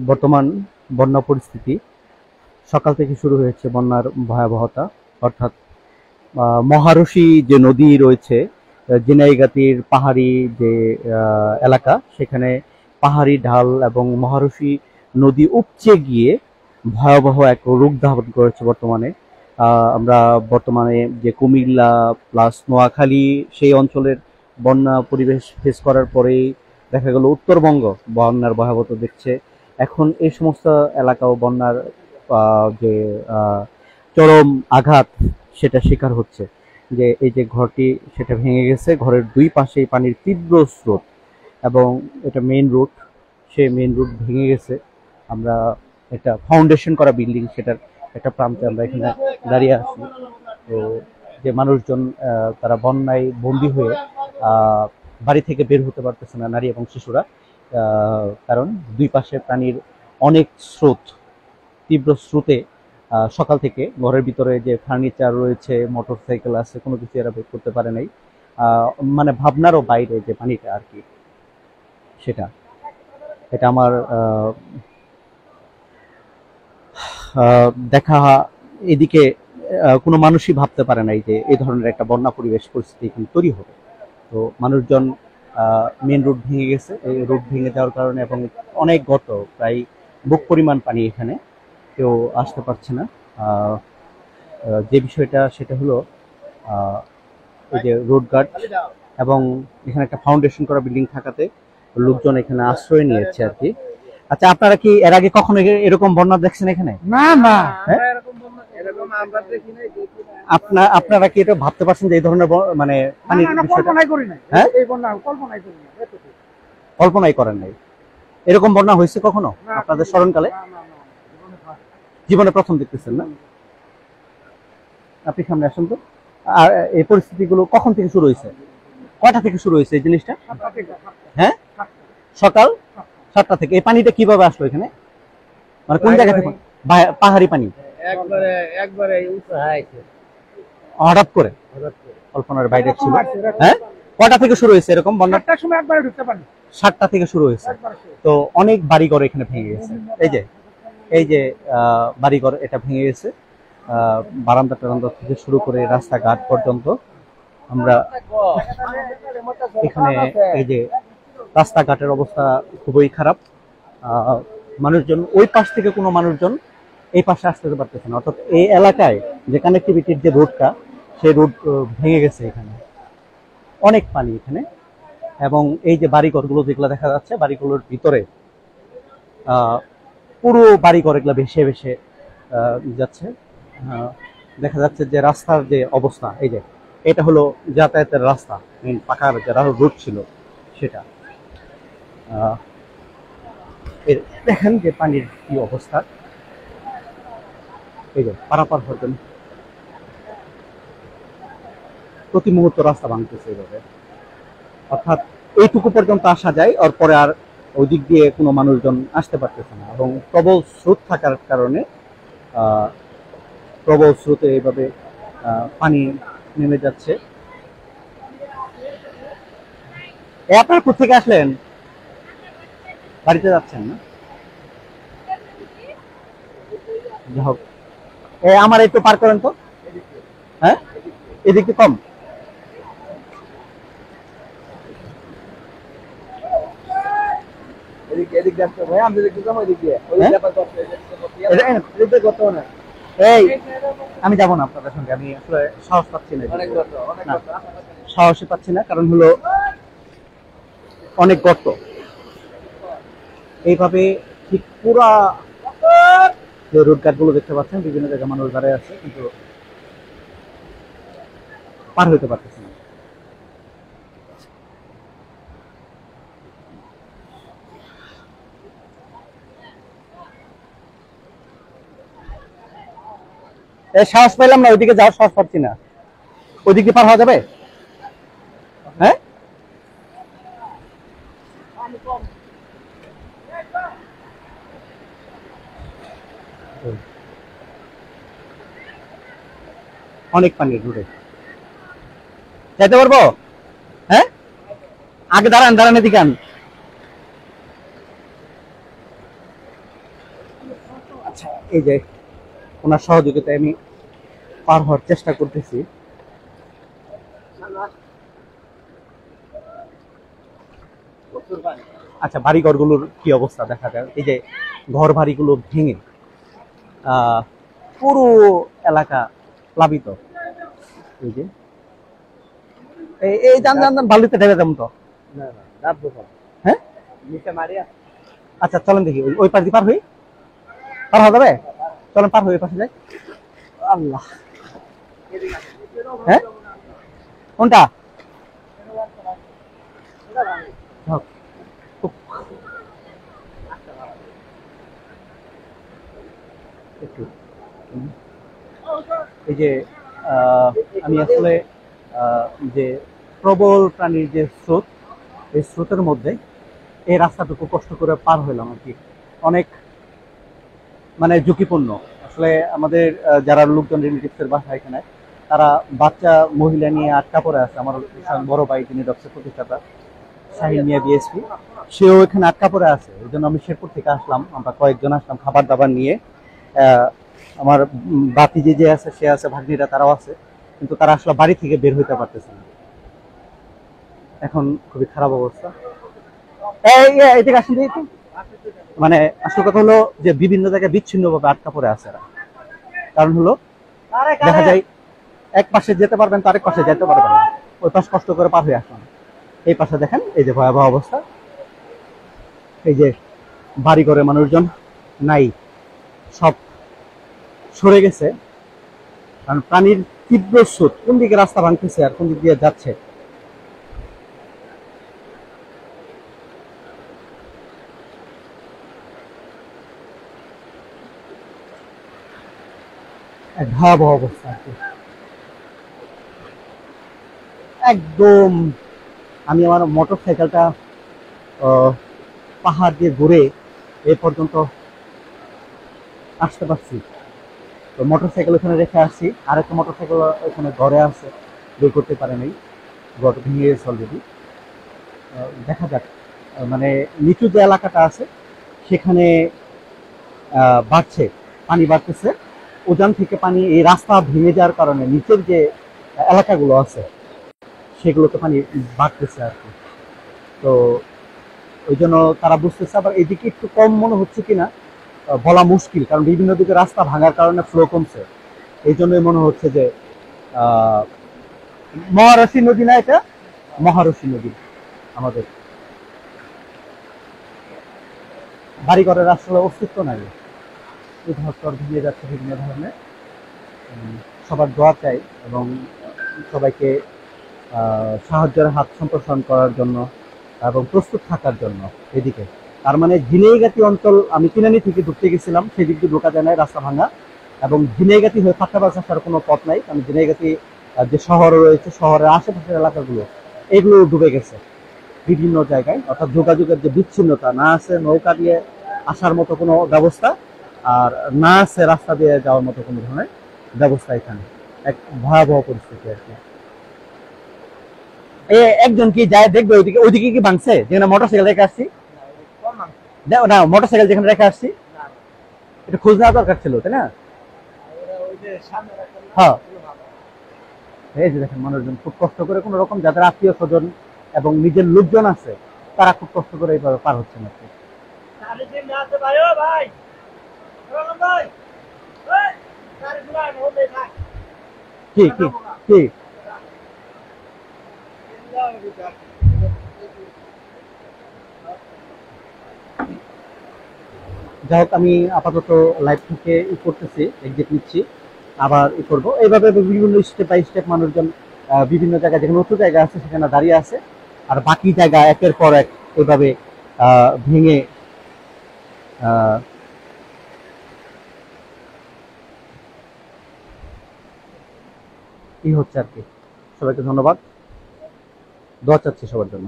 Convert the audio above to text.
বর্তমান বন্যা পরিস্থিতি সকাল থেকে শুরু হয়েছে বন্যার ভয়াবহতা, অর্থাৎ মহারশী যে নদী রয়েছে, জিনাইগাতির পাহাড়ি যে এলাকা, সেখানে পাহাড়ি ঢাল এবং মহারশী নদী উপচে গিয়ে ভয়াবহ এক রূপ ধারণ করেছে বর্তমানে। আমরা বর্তমানে যে কুমিল্লা প্লাস নোয়াখালী সেই অঞ্চলের বন্যা পরিবেশ ফেস করার পরেই দেখা গেল উত্তরবঙ্গ বন্যার ভয়াবহতা দেখছে। এখন এই সমস্ত এলাকাও বন্যার যে চরম আঘাত সেটা শিকার হচ্ছে। যে এই যে ঘরটি সেটা ভেঙে গেছে, ঘরের দুই পাশেই পানির তীব্র স্রোত এবং এটা মেইন রোড, সেই মেইন রোড ভেঙে গেছে। আমরা একটা ফাউন্ডেশন করা বিল্ডিং, সেটার একটা প্রান্তে আমরা এখানে দাঁড়িয়ে আছি। তো যে মানুষজন তারা বন্যায় বন্দী হয়ে বাড়ি থেকে বের হতে পারতেছে না, নারী এবং শিশুরা, কারণ দুই পাশে পানির অনেক স্রোত, তীব্র স্রোতে সকাল থেকে ঘরের ভিতরে যে ফার্নিচার রয়েছে, মোটর সাইকেল আছে, কোনো কিছু এরা বের করতে পারে নাই। মানে ভাবনারও বাইরে যে পানিটা আর কি, সেটা এটা আমার দেখা। এদিকে কোনো মানুষই ভাবতে পারে নাই যে এই ধরনের একটা বন্যা পরিবেশ পরিস্থিতি এখানে তৈরি হবে। তো মানুষজন, মেন রোড ভেঙে গেছে, এই রোড ভেঙে যাওয়ার কারণে এবং অনেক গর্ত, প্রায় বুক পরিমাণ পানি, এখানে কেউ আসতে পারছে না। যে বিষয়টা সেটা হলো এই যে রোড গার্ড এবং এখানে একটা ফাউন্ডেশন করা বিল্ডিং থাকাতে লোকজন এখানে আশ্রয় নিয়েছে আর কি। আচ্ছা, আপনারা কি এর আগে কখনো এরকম বন্যা দেখছেন এখানে? না না, আপনারা কি এটা ভাবতে পারছেন যে এই ধরনের মানে কল্পনাই করি না, এই বন্যা কল্পনাই করি না, কল্পনাই করেন নাই? এরকম বন্যা হয়েছে কখনো আপনাদের স্মরণকালে? জীবনে প্রথম দেখতেছেন না? আপনি সামনে আসুন তো। আর এই পরিস্থিতিগুলো কখন থেকে শুরু হয়েছে, কয়টা থেকে শুরু হয়েছে এই জিনিসটা? হ্যাঁ, সকাল 7টা থেকে। এই পানিটা কিভাবে আসলো এখানে, মানে কোন জায়গা থেকে? পাহাড়ি পানি একবারে হঠাৎ করে, কল্পনার বাইরে ছিল। হ্যাঁ, কয়টা থেকে শুরু হয়েছে এরকম বন্যা? 7টার সময় একবারে ঢুকতে পারি। 7টা থেকে শুরু হয়েছে। তো অনেক বাড়িঘর এখানে ভেঙে গেছে। এই যে বাড়িঘর এটা ভেঙে গেছে, বারান্দা টারান্দা থেকে শুরু করে রাস্তাঘাট পর্যন্ত। আমরা এখানে এই যে রাস্তাঘাটের অবস্থা খুবই খারাপ। মানুষজন ওই পাশ থেকে কোনো মানুষজন এই পাশে আসতে পারতেছে না, অর্থাৎ এই এলাকায় যে কানেক্টিভিটির যে রোডটা, সেই রোড ভেঙে গেছে। এখানে অনেক পানি এখানে, এবং এই যে বাড়িঘরগুলো যেগুলো দেখা যাচ্ছে, বাড়িগুলোর ভিতরে পুরো বাড়িঘর এগুলো ভেসে ভেসে যাচ্ছে। দেখা যাচ্ছে যে রাস্তার যে অবস্থা, এই যে এটা হলো যাতায়াতের রাস্তা, পাকার যে রোড ছিল সেটা। দেখেন যে পানির কি অবস্থা, এই যে পারাপার হতেন প্রতি মুহূর্ত রাস্তা ভাঙতেছে এইভাবে, অর্থাৎ এইটুকু পর্যন্ত আসা যায়, ওর পরে আর ওই দিক দিয়ে কোনো মানুষজন আসতে পারতেছে না। এবং প্রবল স্রোত থাকার কারণে প্রবল স্রোতে এইভাবে পানি নেমে যাচ্ছে। আপনার কোথা থেকে আসলেন? বাড়িতে যাচ্ছেন না? যাই হোক, আমার একটু পার করেন তো। হ্যাঁ, এদিকে কম। আমি যাবো না আপনাদের সঙ্গে, আমি আসলে সাহস পাচ্ছি না, সাহসই পাচ্ছি না, কারণ হলো অনেক গর্ত। এইভাবে ঠিক পুরা যে রোড গার্ড গুলো দেখতে পাচ্ছেন, বিভিন্ন জায়গায় মানুষ দাঁড়ায় আছে, কিন্তু পার হইতে পারতেছে না। সাহস পাইলাম না, ওইদিকে যাওয়ার সাহস পাচ্ছি না। ওইদিকে পার হওয়া যাবে? হ্যাঁ, অনেক পানি রোডে, যাইতে পারবো? হ্যাঁ, আগে দাঁড়ান, এদিকে আন। এই যে ওনার সহযোগিতায় আমি পার হওয়ার চেষ্টা করতেছি। আচ্ছা, বাড়িঘরগুলোর কি অবস্থা দেখা যায়। এই যে ঘর বাড়িগুলো ভেঙে পুরো এলাকা প্লাবিত। এই যে এই জান জান জান বালুতে ঢেলে দেন তো। হ্যাঁ, আচ্ছা চলেন দেখি ওই পাশ দিয়ে পার হই, পার হওয়া যাবে? চলেন পার হই, ওই পাশে যাই। আল্লাহ, হ্যাঁ কোনটা? হোক। একটু এই যে আমি আসলে যে প্রবল প্রাণীর যে স্রোত, এই স্রোতের মধ্যে এই রাস্তাটুকু কষ্ট করে পার হইলাম আর কি। অনেক মানে ঝুঁকিপূর্ণ আসলে। আমাদের যারা লোকজন রিলেটিভসের বাসা এখানে, তারা বাচ্চা মহিলা নিয়ে আটকা পড়ে আছে। আমার বড় ভাই, যিনি ডক্টর প্রতিষ্ঠাতা শাহিন মিয়া বিএসপি, সেও এখানে আটকা পড়ে আছে। এই জন্য আমি শেরপুর থেকে আসলাম, আমরা কয়েকজন আসলাম খাবার দাবার নিয়ে। আমার বাতিজি যে আছে, সে আছে, ভাগ্নিরা তারাও আছে, কিন্তু তারা আসলে বাড়ি থেকে বের হইতে পারতেছে না। এখন খুবই খারাপ অবস্থা। এদিকে আসেন দেখি। মানে আসল কথা হলো যে বিভিন্ন জায়গায় বিচ্ছিন্নভাবে আটকা পড়ে আছে এরা। কারণ হলো দেখা যায় এক পাশে যেতে পারবেন তো আরেক পাশে যেতে পারবেন না, ওই পাশ কষ্ট করে পার হয়ে আসলাম। এই পাশে দেখেন এই যে ভয়াবহ অবস্থা। এই যে বাড়ি ঘরে মানুষজন নাই, সব সরে গেছে। কারণ পানির তীব্র স্রোত কোন দিকে রাস্তা ভাঙতেছে আর কোন দিক দিয়ে যাচ্ছে। এক ভয়াবহ অবস্থা আর কি। একদম আমি আমার মোটর সাইকেলটা পাহাড় দিয়ে ঘুরে এ পর্যন্ত আসতে পারছি। তো মোটর সাইকেল ওখানে রেখে আসছি, আর একটা মোটর সাইকেল ওখানে ঘরে আছে, বের করতে পারে নাই, ঘর ভেঙে গেছে অলরেডি। দেখা যাক, মানে নিচু যে এলাকাটা আছে সেখানে বাড়ছে, পানি বাড়তেছে। উজান থেকে পানি এই রাস্তা ভেঙে যাওয়ার কারণে নিচের যে এলাকাগুলো আছে সেগুলোতে পানি বাড়তেছে আর কি। তো ওই জন্য তারা বুঝতেছে। আবার এদিকে একটু কম মনে হচ্ছে কিনা বলা মুশকিল, কারণ বিভিন্ন দিকে রাস্তা ভাঙার কারণে ফ্লো কমছে। এই জন্যই মনে হচ্ছে যে মহারশী নদী না, এটা মহারশী নদী। আমাদের বাড়িঘরের আসলে অস্তিত্ব নাই, উদ্ধার ভেঙে যাচ্ছে বিভিন্ন ধরনের। সবার দোয়া চাই এবং সবাইকে সাহায্যের হাত সম্প্রসারণ করার জন্য এবং প্রস্তুত থাকার জন্য। এদিকে তার মানে ঝিনাইগাতি অঞ্চল, আমি কিনানি থেকে ঢুকতে গেছিলাম, সেদিক দিয়ে ঢোকা যায় না, রাস্তা ভাঙা। এবং ঝিনাইগাতি হয়ে ফাঁকাবাজ আসার কোনো পথ নাই, কারণ ঝিনাইগাতি যে শহর রয়েছে, শহরের আশেপাশের এলাকাগুলো এগুলো ডুবে গেছে বিভিন্ন জায়গায়। অর্থাৎ যোগাযোগের যে বিচ্ছিন্নতা, না আছে নৌকা দিয়ে আসার মতো কোনো ব্যবস্থা, আর না আছে রাস্তা দিয়ে যাওয়ার মতো কোনো ধরনের ব্যবস্থা। এখানে এক ভয়াবহ পরিস্থিতি আর কি। একজন কি যায় দেখবে ওইদিকে, ওইদিকে কি ভাঙছে যেখানে মোটরসাইকেল রেখে আসছি? না, মোটরসাইকেল যেখানে রেখে আসছি এটা খোঁজ নেওয়া দরকার ছিল, তাই না? হ্যাঁ, এই যে দেখেন মানুষজন খুব কষ্ট করে, কোন রকম যাদের আত্মীয় স্বজন এবং নিজের লোকজন আছে, তারা খুব কষ্ট করে এইভাবে পার হচ্ছে না। কি কি কি যাই হোক, আমি আপাতত লাইভ থেকে করতেছি, এক্সিট নিচ্ছি, আবার করবো এইভাবে। বিভিন্ন স্টেপ বাই স্টেপ মানুষজন বিভিন্ন জায়গায়, যেখানে উঁচু জায়গা আছে সেখানে দাঁড়িয়ে আছে, আর বাকি জায়গা একের পর এক এইভাবে ভেঙে হচ্ছে আর কি। সবাইকে ধন্যবাদ, দোয়া চাচ্ছি সবার জন্য।